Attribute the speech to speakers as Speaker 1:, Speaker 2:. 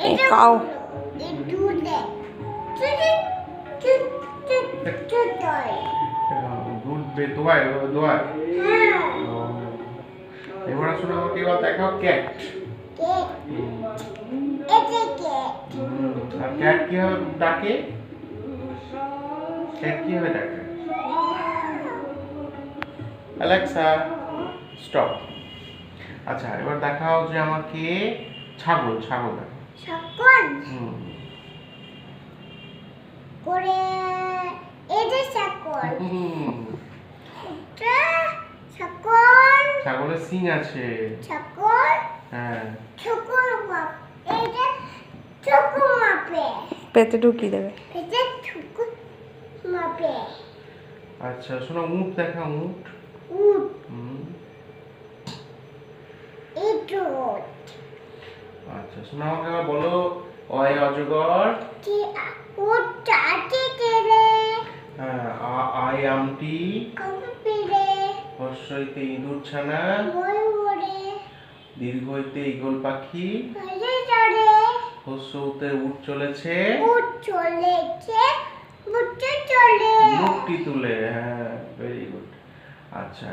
Speaker 1: A cow.
Speaker 2: দুধ দোয়ায় দোয়ায়। এবার শোনো আমাকে এবার দেখাও ক্যাট। আর ক্যাট কিভাবে ডাকে? ক্যাট কিভাবে ডাকে? Alexa stop. আচ্ছা এবার দেখাও যে আমাকে ছাগল ছাগল দেখো।
Speaker 3: ছাগল করে এটা ছাগল ছাগল
Speaker 2: ছাগলের সিং আছে।
Speaker 3: ছাগল
Speaker 2: হ্যাঁ
Speaker 3: ছাগল মাপ এটা ছাগল মাপে
Speaker 1: পেটে ঢুকিয়ে দেবে।
Speaker 3: এটা ছাগল মাপে।
Speaker 2: আচ্ছা শোনো উট দেখা উট।
Speaker 3: উট এটা
Speaker 2: আচ্ছা শোনো আমাকে এবার বলো অয় অজগর।
Speaker 3: কি উট চাটি কেরে
Speaker 2: হ্যাঁ আই আমটি।
Speaker 3: কপিরে
Speaker 2: হর্ষইতে ইঁদুর ছানা।
Speaker 3: ময়ূরে
Speaker 2: দীর্ঘইতে ঈগল পাখি।
Speaker 3: হরে চড়ে
Speaker 2: হর্ষউতে উট চলেছে।
Speaker 3: উট চলেছে উঠে চলে
Speaker 2: মুখটি তুলে। হ্যাঁ ভেরি গুড। আচ্ছা